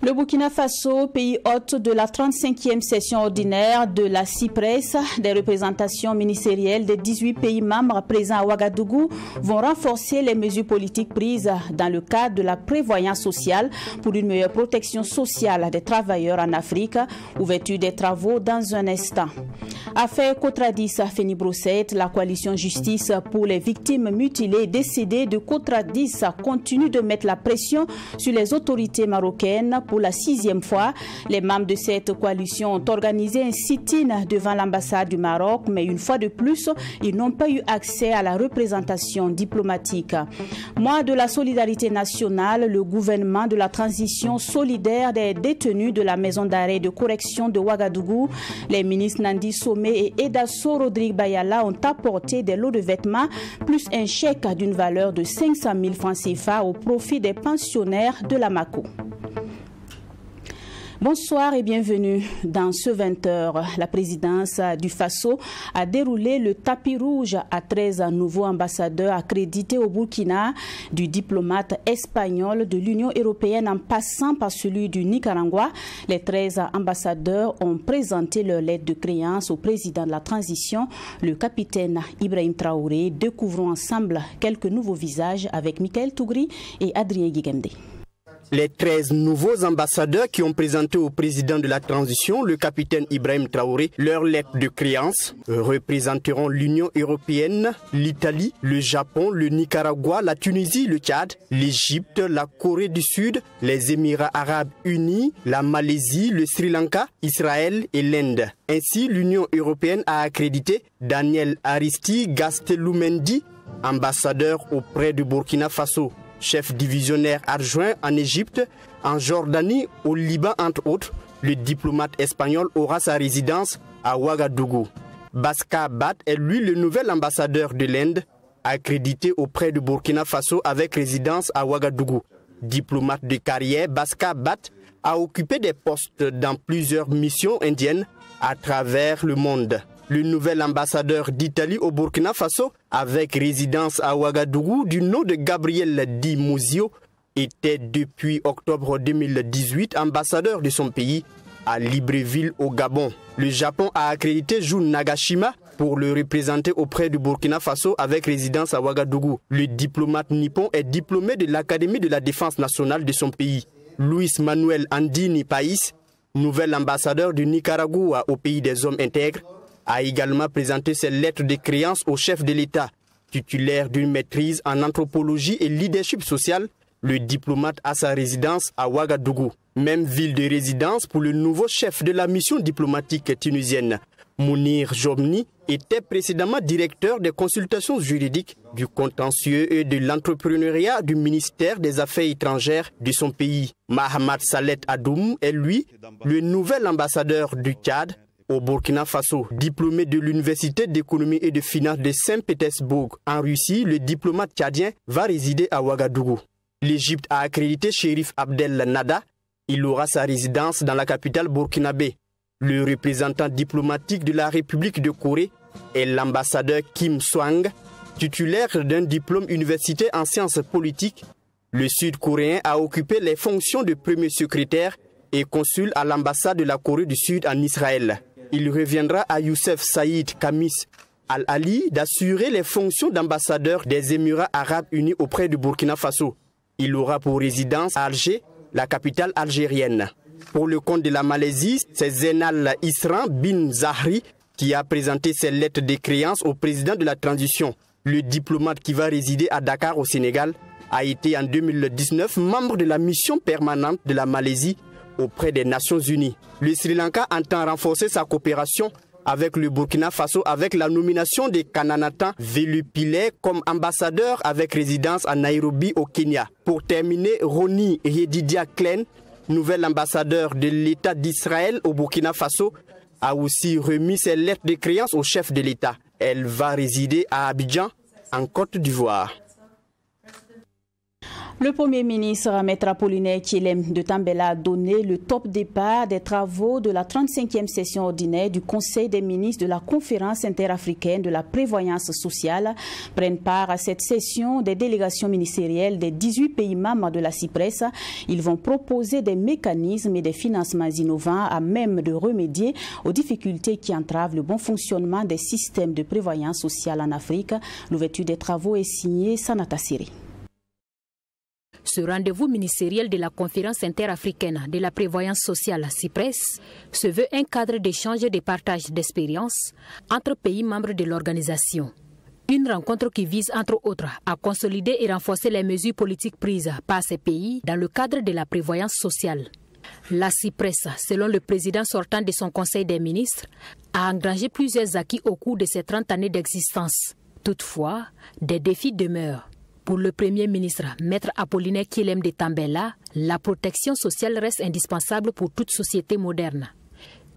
Le Burkina Faso, pays hôte de la 35e session ordinaire de la CIPRES, des représentations ministérielles des 18 pays membres présents à Ouagadougou vont renforcer les mesures politiques prises dans le cadre de la prévoyance sociale pour une meilleure protection sociale des travailleurs en Afrique. Ouverture des travaux dans un instant. Affaire Kotradis Feni Brossette, la coalition justice pour les victimes mutilées et décédées de Kotradis continue de mettre la pression sur les autorités marocaines. Pour la 6e fois, les membres de cette coalition ont organisé un sit-in devant l'ambassade du Maroc, mais une fois de plus, ils n'ont pas eu accès à la représentation diplomatique. Mois de la solidarité nationale, le gouvernement de la transition solidaire des détenus de la maison d'arrêt de correction de Ouagadougou, les ministres Nandi Somé et Edasso Rodrigue Bayala ont apporté des lots de vêtements plus un chèque d'une valeur de 500 000 francs CFA au profit des pensionnaires de la MACO. Bonsoir et bienvenue dans ce 20h. La présidence du Faso a déroulé le tapis rouge à 13 nouveaux ambassadeurs accrédités au Burkina, du diplomate espagnol de l'Union européenne en passant par celui du Nicaragua. Les 13 ambassadeurs ont présenté leur lettre de créance au président de la transition, le capitaine Ibrahim Traoré. Découvrons ensemble quelques nouveaux visages avec Michael Tougri et Adrien Guigemde. Les 13 nouveaux ambassadeurs qui ont présenté au président de la transition, le capitaine Ibrahim Traoré, leur lettre de créance représenteront l'Union européenne, l'Italie, le Japon, le Nicaragua, la Tunisie, le Tchad, l'Égypte, la Corée du Sud, les Émirats arabes unis, la Malaisie, le Sri Lanka, Israël et l'Inde. Ainsi, l'Union européenne a accrédité Daniel Aristide Gasteloumendi, ambassadeur auprès du Burkina Faso, chef divisionnaire adjoint en Égypte, en Jordanie, au Liban entre autres. Le diplomate espagnol aura sa résidence à Ouagadougou. Baska Bat est lui le nouvel ambassadeur de l'Inde, accrédité auprès du Burkina Faso avec résidence à Ouagadougou. Diplomate de carrière, Baska Bat a occupé des postes dans plusieurs missions indiennes à travers le monde. Le nouvel ambassadeur d'Italie au Burkina Faso, avec résidence à Ouagadougou, du nom de Gabriel Di Muzio, était depuis octobre 2018 ambassadeur de son pays à Libreville au Gabon. Le Japon a accrédité Jun Nagashima pour le représenter auprès du Burkina Faso avec résidence à Ouagadougou. Le diplomate nippon est diplômé de l'Académie de la défense nationale de son pays. Luis Manuel Andini País, nouvel ambassadeur du Nicaragua au pays des hommes intègres, a également présenté ses lettres de créance au chef de l'État. Titulaire d'une maîtrise en anthropologie et leadership social, le diplomate a sa résidence à Ouagadougou. Même ville de résidence pour le nouveau chef de la mission diplomatique tunisienne. Mounir Jomni était précédemment directeur des consultations juridiques, du contentieux et de l'entrepreneuriat du ministère des Affaires étrangères de son pays. Mahamad Salet Adoum est lui le nouvel ambassadeur du Tchad au Burkina Faso. Diplômé de l'Université d'économie et de finances de Saint-Pétersbourg en Russie, le diplomate tchadien va résider à Ouagadougou. L'Égypte a accrédité Chérif Abdel Nada. Il aura sa résidence dans la capitale burkinabé. Le représentant diplomatique de la République de Corée est l'ambassadeur Kim Swang, titulaire d'un diplôme universitaire en sciences politiques. Le Sud-Coréen a occupé les fonctions de premier secrétaire et consul à l'ambassade de la Corée du Sud en Israël. Il reviendra à Youssef Saïd Kamis Al-Ali d'assurer les fonctions d'ambassadeur des Émirats arabes unis auprès du Burkina Faso. Il aura pour résidence à Alger, la capitale algérienne. Pour le compte de la Malaisie, c'est Zainal Isran bin Zahri qui a présenté ses lettres de créance au président de la transition. Le diplomate qui va résider à Dakar au Sénégal a été en 2019 membre de la mission permanente de la Malaisie auprès des Nations Unies. Le Sri Lanka entend renforcer sa coopération avec le Burkina Faso avec la nomination de Kananathan Velupillay comme ambassadeur avec résidence à Nairobi au Kenya. Pour terminer, Roni Yedidia Klen, nouvel ambassadeur de l'État d'Israël au Burkina Faso, a aussi remis ses lettres de créance au chef de l'État. Elle va résider à Abidjan, en Côte d'Ivoire. Le Premier ministre Maître Apollinaire Thielem de Tambela a donné le top départ des travaux de la 35e session ordinaire du Conseil des ministres de la Conférence interafricaine de la prévoyance sociale. Prennent part à cette session des délégations ministérielles des 18 pays membres de la CIPRES. Ils vont proposer des mécanismes et des financements innovants à même de remédier aux difficultés qui entravent le bon fonctionnement des systèmes de prévoyance sociale en Afrique. L'ouverture des travaux est signée Sanata Siri. Ce rendez-vous ministériel de la Conférence interafricaine de la prévoyance sociale CIPRES se veut un cadre d'échange et de partage d'expériences entre pays membres de l'organisation. Une rencontre qui vise entre autres à consolider et renforcer les mesures politiques prises par ces pays dans le cadre de la prévoyance sociale. La CIPRES, selon le président sortant de son Conseil des ministres, a engrangé plusieurs acquis au cours de ses 30 années d'existence. Toutefois, des défis demeurent. Pour le Premier ministre, Maître Apollinaire Thielem de Tambela, la protection sociale reste indispensable pour toute société moderne.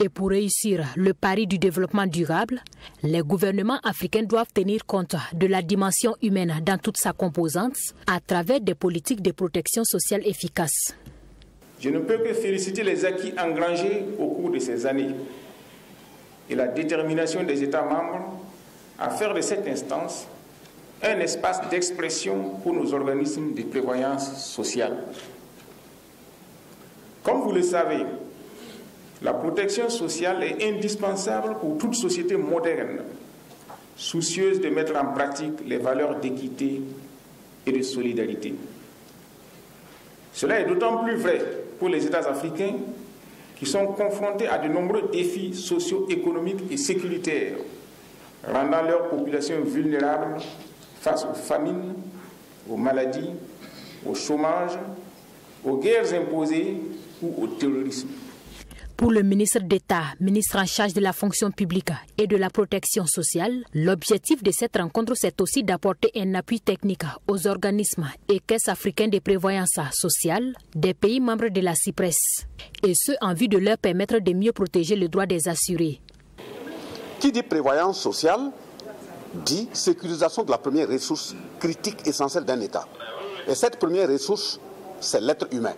Et pour réussir le pari du développement durable, les gouvernements africains doivent tenir compte de la dimension humaine dans toute sa composante à travers des politiques de protection sociale efficaces. Je ne peux que féliciter les acquis engrangés au cours de ces années et la détermination des États membres à faire de cette instance un espace d'expression pour nos organismes de prévoyance sociale. Comme vous le savez, la protection sociale est indispensable pour toute société moderne, soucieuse de mettre en pratique les valeurs d'équité et de solidarité. Cela est d'autant plus vrai pour les États africains qui sont confrontés à de nombreux défis socio-économiques et sécuritaires, rendant leurs populations vulnérables face aux famines, aux maladies, au chômage, aux guerres imposées ou au terrorisme. Pour le ministre d'État, ministre en charge de la fonction publique et de la protection sociale, l'objectif de cette rencontre, c'est aussi d'apporter un appui technique aux organismes et caisses africaines de prévoyance sociale des pays membres de la CIPRES, et ce en vue de leur permettre de mieux protéger les droits des assurés. Qui dit prévoyance sociale dit sécurisation de la première ressource critique essentielle d'un État. Et cette première ressource, c'est l'être humain.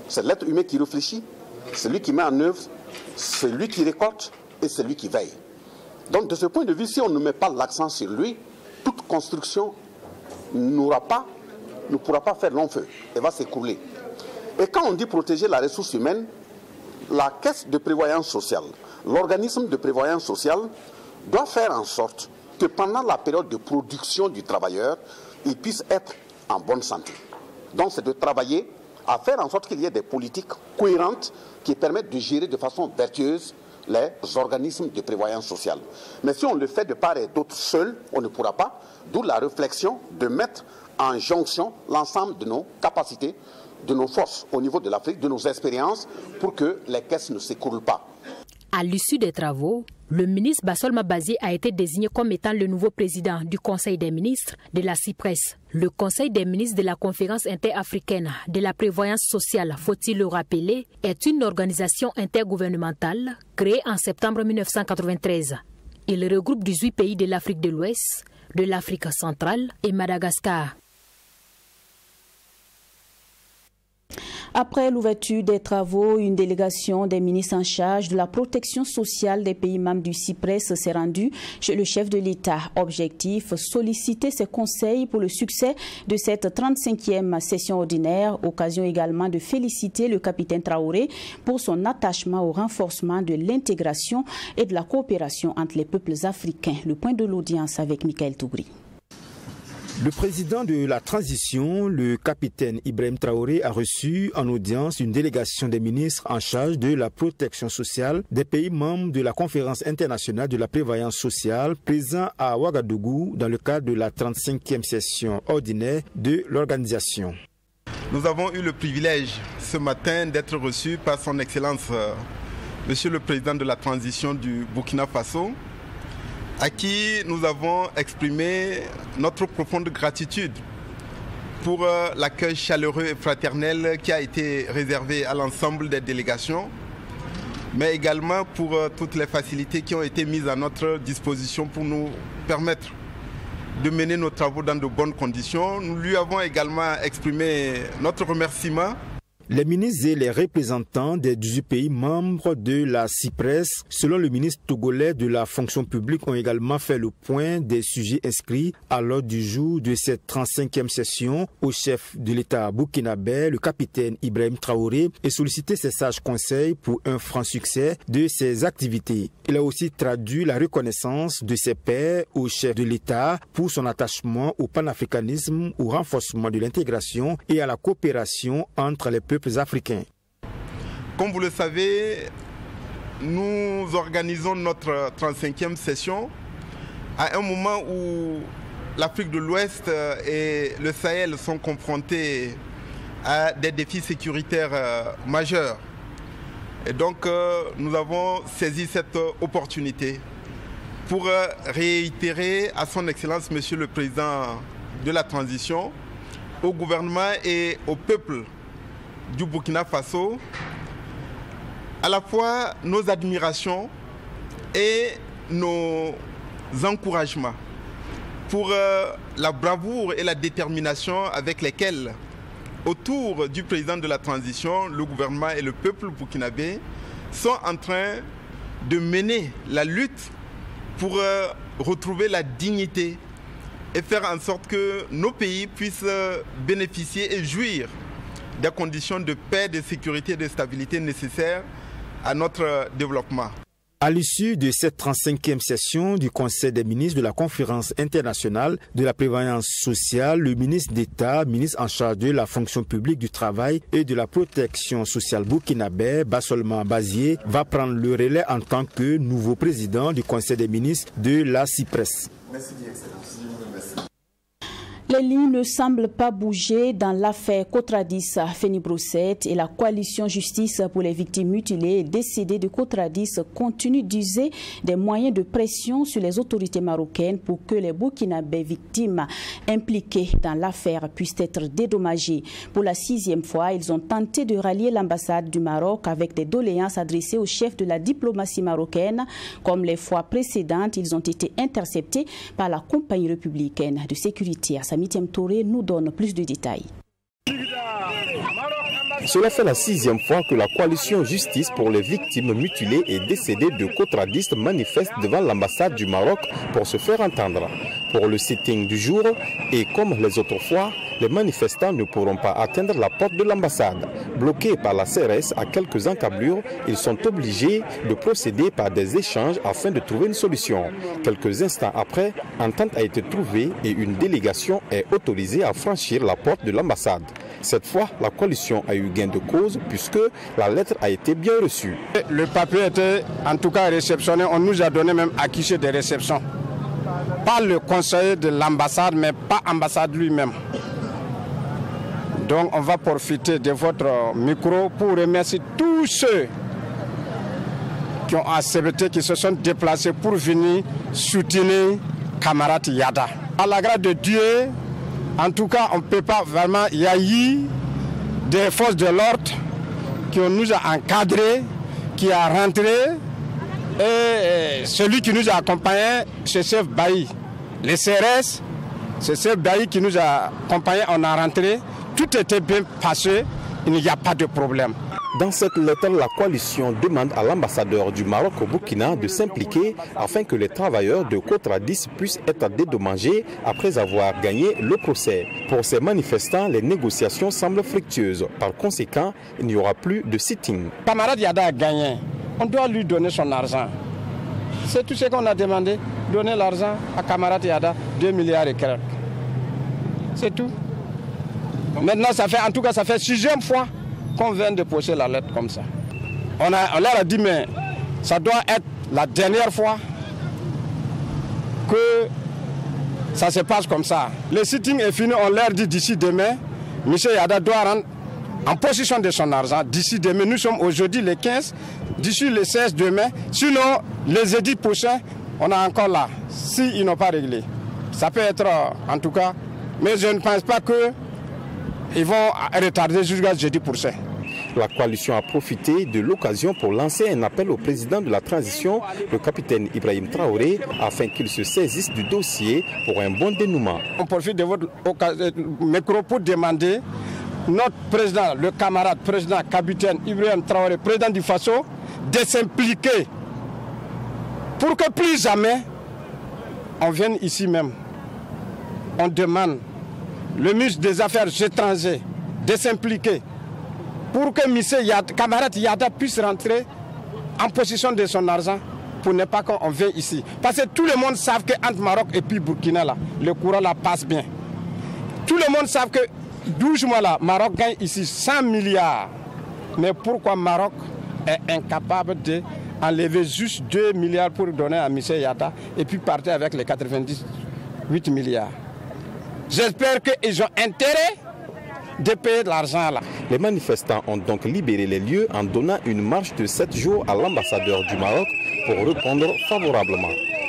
C'est l'être humain qui réfléchit, c'est lui qui met en œuvre, c'est lui qui récolte et c'est lui qui veille. Donc de ce point de vue, si on ne met pas l'accent sur lui, toute construction ne pourra pas faire long feu, elle va s'écrouler. Et quand on dit protéger la ressource humaine, la caisse de prévoyance sociale, l'organisme de prévoyance sociale doit faire en sorte que pendant la période de production du travailleur, il puisse être en bonne santé. Donc c'est de travailler à faire en sorte qu'il y ait des politiques cohérentes qui permettent de gérer de façon vertueuse les organismes de prévoyance sociale. Mais si on le fait de part et d'autre seul, on ne pourra pas, d'où la réflexion de mettre en jonction l'ensemble de nos capacités, de nos forces au niveau de l'Afrique, de nos expériences, pour que les caisses ne s'écroulent pas. À l'issue des travaux, le ministre Bassol Mabazié a été désigné comme étant le nouveau président du Conseil des ministres de la CIPRES. Le Conseil des ministres de la Conférence interafricaine de la prévoyance sociale, faut-il le rappeler, est une organisation intergouvernementale créée en septembre 1993. Il regroupe 18 pays de l'Afrique de l'Ouest, de l'Afrique centrale et Madagascar. Après l'ouverture des travaux, une délégation des ministres en charge de la protection sociale des pays membres du CIPRES s'est rendue chez le chef de l'État. Objectif, solliciter ses conseils pour le succès de cette 35e session ordinaire. Occasion également de féliciter le capitaine Traoré pour son attachement au renforcement de l'intégration et de la coopération entre les peuples africains. Le point de l'audience avec Michael Toubri. Le président de la transition, le capitaine Ibrahim Traoré, a reçu en audience une délégation des ministres en charge de la protection sociale des pays membres de la Conférence internationale de la prévoyance sociale présents à Ouagadougou dans le cadre de la 35e session ordinaire de l'organisation. Nous avons eu le privilège ce matin d'être reçus par son Excellence, Monsieur le Président de la transition du Burkina Faso, à qui nous avons exprimé notre profonde gratitude pour l'accueil chaleureux et fraternel qui a été réservé à l'ensemble des délégations, mais également pour toutes les facilités qui ont été mises à notre disposition pour nous permettre de mener nos travaux dans de bonnes conditions. Nous lui avons également exprimé notre remerciement. Les ministres et les représentants des 18 pays membres de la CIPRES, selon le ministre togolais de la fonction publique, ont également fait le point des sujets inscrits à l'ordre du jour de cette 35e session au chef de l'État burkinabé, le capitaine Ibrahim Traoré, et sollicité ses sages conseils pour un franc succès de ses activités. Il a aussi traduit la reconnaissance de ses pairs au chef de l'État pour son attachement au panafricanisme, au renforcement de l'intégration et à la coopération entre les peuples africains. Comme vous le savez, nous organisons notre 35e session à un moment où l'Afrique de l'Ouest et le Sahel sont confrontés à des défis sécuritaires majeurs. Et donc nous avons saisi cette opportunité pour réitérer à son Excellence Monsieur le Président de la Transition, au gouvernement et au peuple du Burkina Faso, à la fois nos admirations et nos encouragements pour la bravoure et la détermination avec lesquelles, autour du président de la transition, le gouvernement et le peuple burkinabé sont en train de mener la lutte pour retrouver la dignité et faire en sorte que nos pays puissent bénéficier et jouir des conditions de paix, de sécurité et de stabilité nécessaires à notre développement. À l'issue de cette 35e session du Conseil des ministres de la Conférence internationale de la prévoyance sociale, le ministre d'État, ministre en charge de la fonction publique du travail et de la protection sociale burkinabé, Bassolman Bazié, va prendre le relais en tant que nouveau président du Conseil des ministres de la CIPRES. Merci, Excellence. Les lignes ne semblent pas bouger dans l'affaire Cotradis Feni-Brousset et la coalition justice pour les victimes mutilées et décédées de Cotradis continue d'user des moyens de pression sur les autorités marocaines pour que les Burkinabés victimes impliquées dans l'affaire puissent être dédommagées. Pour la 6e fois, ils ont tenté de rallier l'ambassade du Maroc avec des doléances adressées au chef de la diplomatie marocaine. Comme les fois précédentes, ils ont été interceptés par la compagnie républicaine de sécurité. Mithiam Touré nous donne plus de détails. Cela fait la 6e fois que la coalition Justice pour les victimes mutilées et décédées de Cotradis manifeste devant l'ambassade du Maroc pour se faire entendre. Pour le sitting du jour, et comme les autres fois, les manifestants ne pourront pas atteindre la porte de l'ambassade. Bloqués par la CRS à quelques encablures, ils sont obligés de procéder par des échanges afin de trouver une solution. Quelques instants après, entente a été trouvée et une délégation est autorisée à franchir la porte de l'ambassade. Cette fois, la coalition a eu gain de cause puisque la lettre a été bien reçue. Le papier était en tout cas réceptionné, on nous a donné même affiché de réception. Pas le conseiller de l'ambassade, mais pas l'ambassade lui-même. Donc on va profiter de votre micro pour remercier tous ceux qui ont accepté, qui se sont déplacés pour venir soutenir camarade Yada. À la grâce de Dieu, en tout cas, on ne peut pas vraiment, il y a eu des forces de l'ordre qui nous a encadrés, qui a rentré, et celui qui nous a accompagnés, c'est chef Bailly. Les CRS, c'est chef Bailly qui nous a accompagnés, on a rentré, tout était bien passé, il n'y a pas de problème. Dans cette lettre, la coalition demande à l'ambassadeur du Maroc au Burkina de s'impliquer afin que les travailleurs de Cotradis puissent être dédommagés après avoir gagné le procès. Pour ces manifestants, les négociations semblent fructueuses. Par conséquent, il n'y aura plus de sitting. Camarade Yada a gagné. On doit lui donner son argent. C'est tout ce qu'on a demandé. Donner l'argent à camarade Yada, 2 milliards et quelques. C'est tout. Maintenant, ça fait, en tout cas, ça fait 6e fois qu'on vient de poser la lettre comme ça. On leur a dit, mais ça doit être la dernière fois que ça se passe comme ça. Le sitting est fini, on leur dit d'ici demain, M. Yada doit rendre en possession de son argent. D'ici demain, nous sommes aujourd'hui le 15, d'ici le 16 demain. Sinon, les édits prochains, on a encore là, s'ils n'ont pas réglé. Ça peut être, en tout cas, mais je ne pense pas qu'ils vont retarder jusqu'à jeudi prochain. La coalition a profité de l'occasion pour lancer un appel au président de la transition, le capitaine Ibrahim Traoré, afin qu'il se saisisse du dossier pour un bon dénouement. On profite de votre micro pour demander notre président, le camarade président capitaine Ibrahim Traoré, président du Faso, de s'impliquer pour que plus jamais on vienne ici même. On demande le ministre des Affaires étrangères de s'impliquer pour que le camarade Yada puisse rentrer en possession de son argent pour ne pas qu'on vienne ici. Parce que tout le monde sait qu'entre Maroc et puis Burkina, là, le courant là passe bien. Tout le monde sait que 12 mois là, Maroc gagne ici 100 milliards. Mais pourquoi Maroc est incapable d'enlever juste 2 milliards pour donner à M. Yada et puis partir avec les 98 milliards? J'espère qu'ils ont intérêt de payer de l'argent là. Les manifestants ont donc libéré les lieux en donnant une marche de 7 jours à l'ambassadeur du Maroc pour répondre favorablement.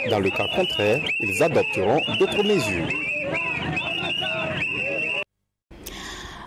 Dans le cas contraire, ils adopteront d'autres mesures.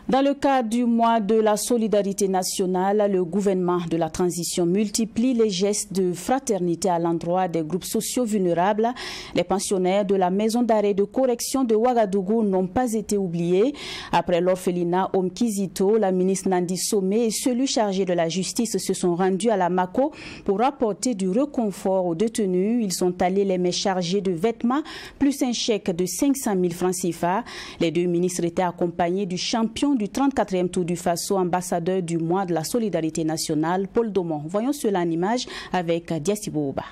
Dans le cadre du mois de la solidarité nationale, le gouvernement de la transition multiplie les gestes de fraternité à l'endroit des groupes sociaux vulnérables. Les pensionnaires de la maison d'arrêt de correction de Ouagadougou n'ont pas été oubliés. Après l'orphelinat Omkizito, la ministre Nandi Somé et celui chargé de la justice se sont rendus à la Mako pour apporter du réconfort aux détenus. Ils sont allés les mains chargées de vêtements plus un chèque de 500 000 francs CFA. Les deux ministres étaient accompagnés du champion du 34e Tour du Faso, ambassadeur du mois de la solidarité nationale, Paul Domon. Voyons cela en image avec Diastibo Ouba.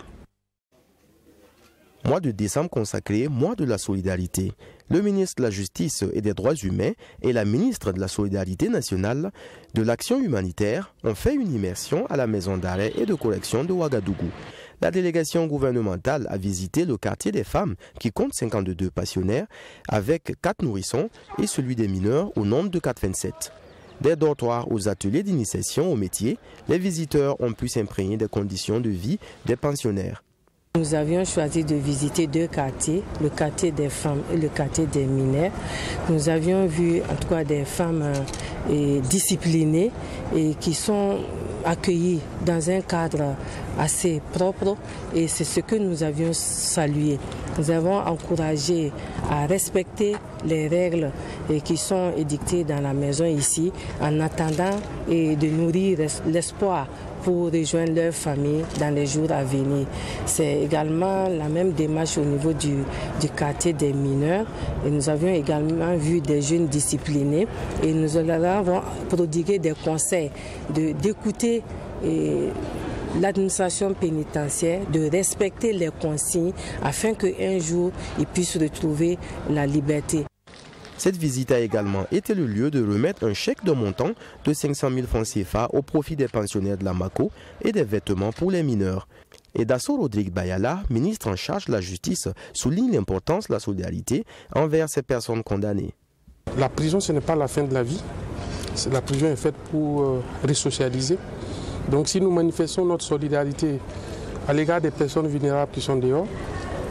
Mois de décembre consacré, mois de la solidarité. Le ministre de la Justice et des Droits humains et la ministre de la Solidarité nationale de l'Action humanitaire ont fait une immersion à la maison d'arrêt et de correction de Ouagadougou. La délégation gouvernementale a visité le quartier des femmes qui compte 52 pensionnaires avec 4 nourrissons et celui des mineurs au nombre de 427. Des dortoirs aux ateliers d'initiation au métier, les visiteurs ont pu s'imprégner des conditions de vie des pensionnaires. Nous avions choisi de visiter deux quartiers, le quartier des femmes et le quartier des mineurs. Nous avions vu en tout cas des femmes disciplinées et qui sont accueillis dans un cadre assez propre et c'est ce que nous avions salué. Nous avons encouragé à respecter les règles qui sont édictées dans la maison ici en attendant de nourrir l'espoir pour rejoindre leur famille dans les jours à venir. C'est également la même démarche au niveau du quartier des mineurs. Et nous avions également vu des jeunes disciplinés et nous avons prodigué des conseils d'écouter l'administration pénitentiaire, de respecter les consignes afin qu'un jour ils puissent retrouver la liberté. Cette visite a également été le lieu de remettre un chèque de montant de 500 000 francs CFA au profit des pensionnaires de la Mako et des vêtements pour les mineurs. Et Dasso Rodrigue Bayala, ministre en charge de la justice, souligne l'importance de la solidarité envers ces personnes condamnées. La prison, ce n'est pas la fin de la vie. La prison est faite pour resocialiser. Donc si nous manifestons notre solidarité à l'égard des personnes vulnérables qui sont dehors,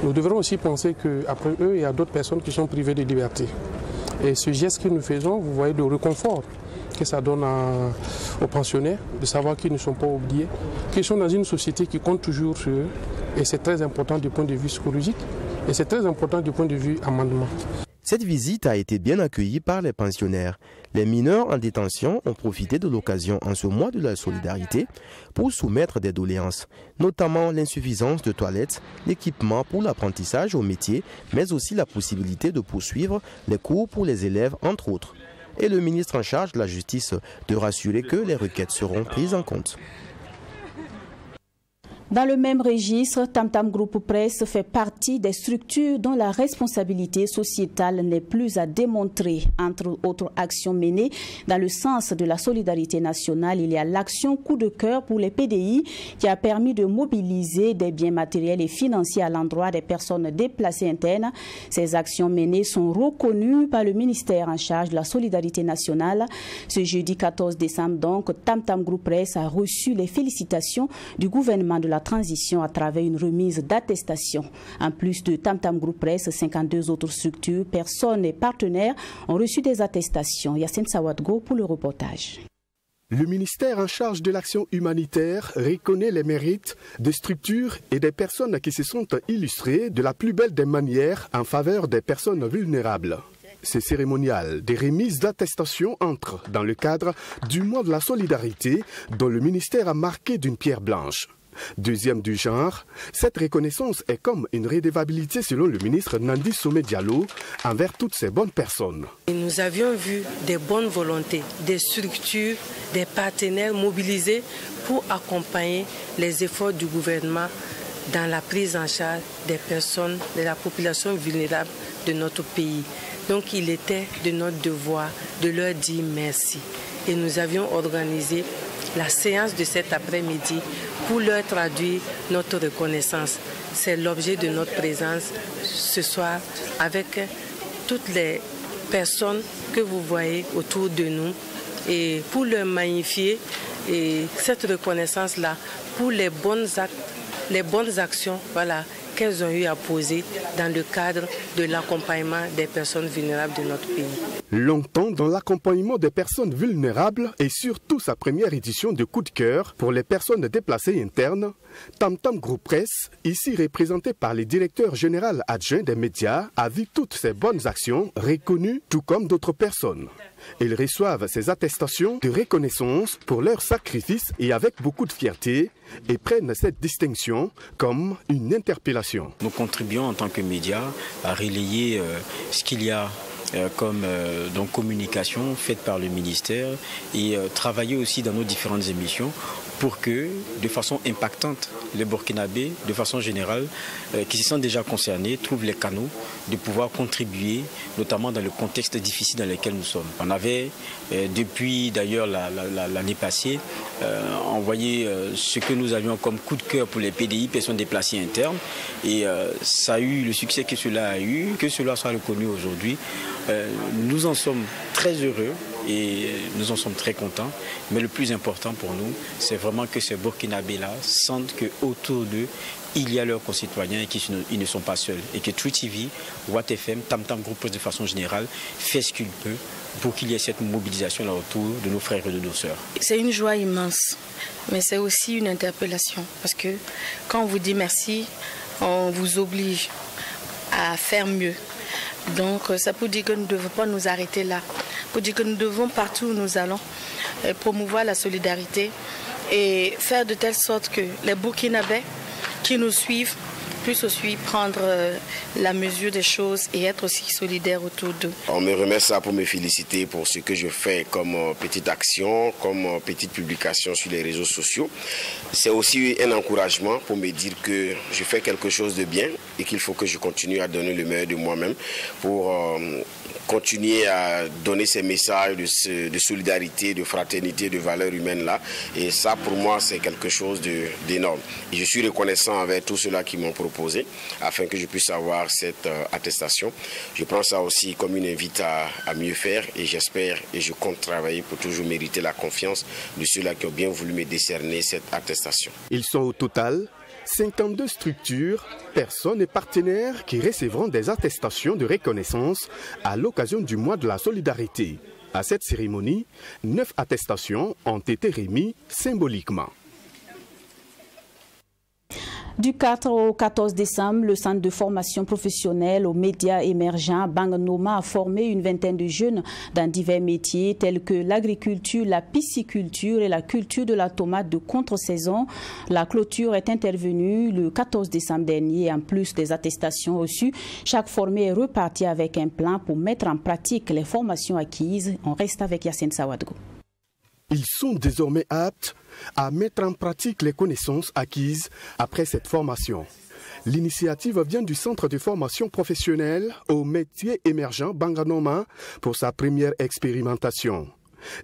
nous devrons aussi penser qu'après eux, il y a d'autres personnes qui sont privées de liberté. Et ce geste que nous faisons, vous voyez le réconfort que ça donne aux pensionnaires, de savoir qu'ils ne sont pas oubliés, qu'ils sont dans une société qui compte toujours sur eux. Et c'est très important du point de vue psychologique et c'est très important du point de vue amendement. Cette visite a été bien accueillie par les pensionnaires. Les mineurs en détention ont profité de l'occasion en ce mois de la solidarité pour soumettre des doléances, notamment l'insuffisance de toilettes, l'équipement pour l'apprentissage au métier, mais aussi la possibilité de poursuivre les cours pour les élèves, entre autres. Et le ministre en charge de la justice de rassurer que les requêtes seront prises en compte. Dans le même registre, Tam Tam Group Presse fait partie des structures dont la responsabilité sociétale n'est plus à démontrer. Entre autres actions menées dans le sens de la solidarité nationale, il y a l'action Coup de cœur pour les PDI qui a permis de mobiliser des biens matériels et financiers à l'endroit des personnes déplacées internes. Ces actions menées sont reconnues par le ministère en charge de la solidarité nationale. Ce jeudi 14 décembre, donc, Tam Tam Group Presse a reçu les félicitations du gouvernement de la transition à travers une remise d'attestation. En plus de Tam Tam Group Presse, 52 autres structures, personnes et partenaires ont reçu des attestations. Yacine Sawadgo pour le reportage. Le ministère en charge de l'action humanitaire reconnaît les mérites des structures et des personnes qui se sont illustrées de la plus belle des manières en faveur des personnes vulnérables. Ces cérémonial des remises d'attestations entrent dans le cadre du mois de la solidarité dont le ministère a marqué d'une pierre blanche. Deuxième du genre, cette reconnaissance est comme une redevabilité selon le ministre Nandi Somé Diallo envers toutes ces bonnes personnes. Nous avions vu des bonnes volontés, des structures, des partenaires mobilisés pour accompagner les efforts du gouvernement dans la prise en charge des personnes, de la population vulnérable de notre pays. Donc il était de notre devoir de leur dire merci. Et nous avions organisé la séance de cet après-midi pour leur traduire notre reconnaissance. C'est l'objet de notre présence ce soir avec toutes les personnes que vous voyez autour de nous et pour leur magnifier et cette reconnaissance-là pour les bonnes actions qu'elles ont eu à poser dans le cadre de l'accompagnement des personnes vulnérables de notre pays. Longtemps dans l'accompagnement des personnes vulnérables et surtout sa première édition de Coup de cœur pour les personnes déplacées internes, Tam Tam Group Presse, ici représenté par le directeur général adjoint des médias, a vu toutes ces bonnes actions reconnues tout comme d'autres personnes. Ils reçoivent ces attestations de reconnaissance pour leur sacrifice et avec beaucoup de fierté et prennent cette distinction comme une interpellation. Nous contribuons en tant que médias à relayer ce qu'il y a comme communication faite par le ministère et travailler aussi dans nos différentes émissions pour que, de façon impactante, les Burkinabés, de façon générale, qui se sentent déjà concernés, trouvent les canaux de pouvoir contribuer, notamment dans le contexte difficile dans lequel nous sommes. On avait, depuis d'ailleurs l'année passée, envoyé ce que nous avions comme coup de cœur pour les PDI, personnes déplacées internes, et ça a eu le succès que cela a eu, que cela soit reconnu aujourd'hui. Nous en sommes très heureux et nous en sommes très contents, mais le plus important pour nous, c'est vraiment que ces Burkinabés-là sentent qu'autour d'eux, il y a leurs concitoyens et qu'ils ne sont pas seuls. Et que True TV, Watt FM, Tam Tam Group Presse de façon générale fait ce qu'il peut pour qu'il y ait cette mobilisation-là autour de nos frères et de nos sœurs. C'est une joie immense, mais c'est aussi une interpellation. Parce que quand on vous dit merci, on vous oblige à faire mieux. Donc ça peut dire que nous ne devons pas nous arrêter là. Pour dire que nous devons, partout où nous allons, promouvoir la solidarité et faire de telle sorte que les Burkinabés qui nous suivent puissent aussi prendre la mesure des choses et être aussi solidaires autour d'eux. On me remet ça pour me féliciter pour ce que je fais comme petite action, comme petite publication sur les réseaux sociaux. C'est aussi un encouragement pour me dire que je fais quelque chose de bien et qu'il faut que je continue à donner le meilleur de moi-même pour continuer à donner ces messages de solidarité, de fraternité, de valeurs humaines là. Et ça, pour moi, c'est quelque chose d'énorme. Et je suis reconnaissant envers tous ceux-là qui m'ont proposé afin que je puisse avoir cette attestation. Je prends ça aussi comme une invite à mieux faire et j'espère et je compte travailler pour toujours mériter la confiance de ceux-là qui ont bien voulu me décerner cette attestation. Ils sont au total 52 structures, personnes et partenaires qui recevront des attestations de reconnaissance à l'occasion du mois de la solidarité. À cette cérémonie, 9 attestations ont été remises symboliquement. Du 4 au 14 décembre, le centre de formation professionnelle aux médias émergents Bang Noma a formé une vingtaine de jeunes dans divers métiers tels que l'agriculture, la pisciculture et la culture de la tomate de contre-saison. La clôture est intervenue le 14 décembre dernier. En plus des attestations reçues, chaque formé est reparti avec un plan pour mettre en pratique les formations acquises. On reste avec Yacine Sawadgo. Ils sont désormais aptes à mettre en pratique les connaissances acquises après cette formation. L'initiative vient du Centre de formation professionnelle aux métiers émergents Bang Noma pour sa première expérimentation.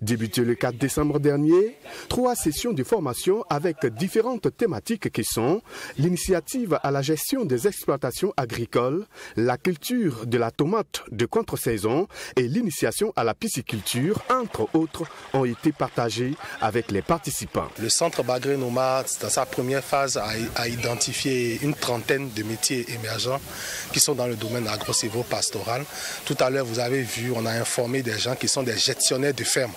Débuté le 4 décembre dernier, 3 sessions de formation avec différentes thématiques qui sont l'initiative à la gestion des exploitations agricoles, la culture de la tomate de contre-saison et l'initiation à la pisciculture, entre autres, ont été partagées avec les participants. Le centre Bang Noma, dans sa première phase, a identifié une trentaine de métiers émergents qui sont dans le domaine agro-silvo-pastoral. Tout à l'heure, vous avez vu, on a informé des gens qui sont des gestionnaires de ferme.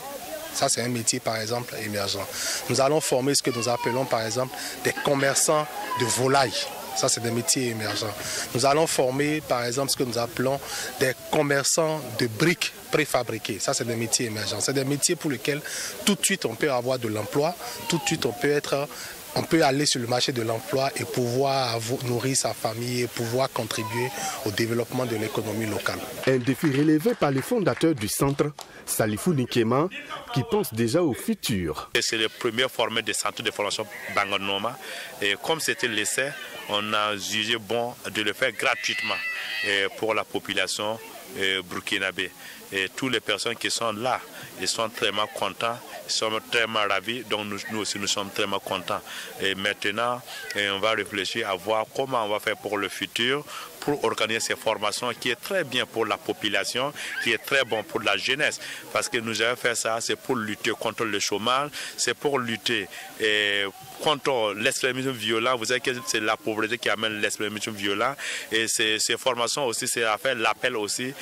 Ça, c'est un métier, par exemple, émergent. Nous allons former ce que nous appelons, par exemple, des commerçants de volailles. Ça, c'est des métiers émergents. Nous allons former, par exemple, ce que nous appelons des commerçants de briques préfabriquées. Ça, c'est des métiers émergents. C'est des métiers pour lesquels tout de suite, on peut avoir de l'emploi. Tout de suite, on peut aller sur le marché de l'emploi et pouvoir nourrir sa famille et pouvoir contribuer au développement de l'économie locale. Un défi relevé par les fondateurs du centre, Salifou Nikema, qui pense déjà au futur. C'est le premier formé des centres de formation Banganoma. Et comme c'était l'essai, on a jugé bon de le faire gratuitement pour la population burkinabé. Et toutes les personnes qui sont là, ils sont très contents, ils sont très ravis, donc nous aussi nous sommes très contents. Et maintenant, on va réfléchir à voir comment on va faire pour le futur, pour organiser ces formations qui est très bien pour la population, qui est très bon pour la jeunesse. Parce que nous avons fait ça, c'est pour lutter contre le chômage, c'est pour lutter contre l'extrémisme violent. Vous savez que c'est la pauvreté qui amène l'extrémisme violent. Et ces formations aussi, c'est à faire l'appel aussi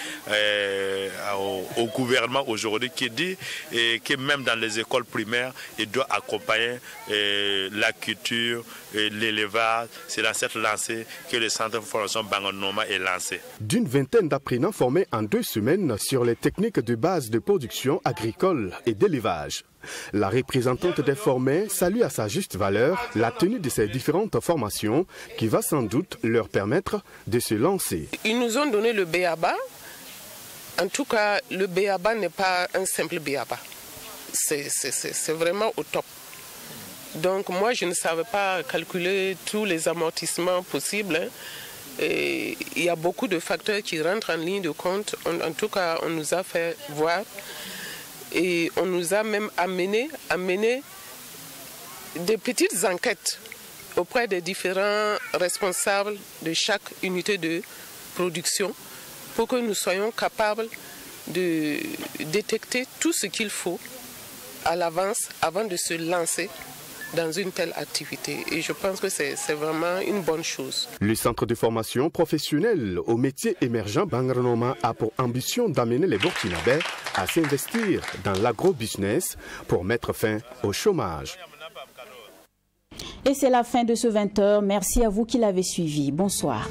au gouvernement aujourd'hui qui dit que même dans les écoles primaires, il doit accompagner la culture, l'élevage. C'est dans cette lancée que le centre de formation Banganoma est lancé. D'une vingtaine d'apprenants formés en 2 semaines sur les techniques de base de production agricole et d'élevage. La représentante des formés salue à sa juste valeur la tenue de ces différentes formations qui va sans doute leur permettre de se lancer. Ils nous ont donné le B.A.B.A. En tout cas, le B.A.B.A. n'est pas un simple B.A.B.A. C'est vraiment au top. Donc moi, je ne savais pas calculer tous les amortissements possibles. Et il y a beaucoup de facteurs qui rentrent en ligne de compte. En tout cas, on nous a fait voir et on nous a même amené des petites enquêtes auprès des différents responsables de chaque unité de production pour que nous soyons capables de détecter tout ce qu'il faut à l'avance avant de se lancer dans une telle activité. Et je pense que c'est vraiment une bonne chose. Le centre de formation professionnelle aux métiers émergents Banganoma a pour ambition d'amener les Burkinabés à s'investir dans l'agro-business pour mettre fin au chômage. Et c'est la fin de ce 20h. Merci à vous qui l'avez suivi. Bonsoir.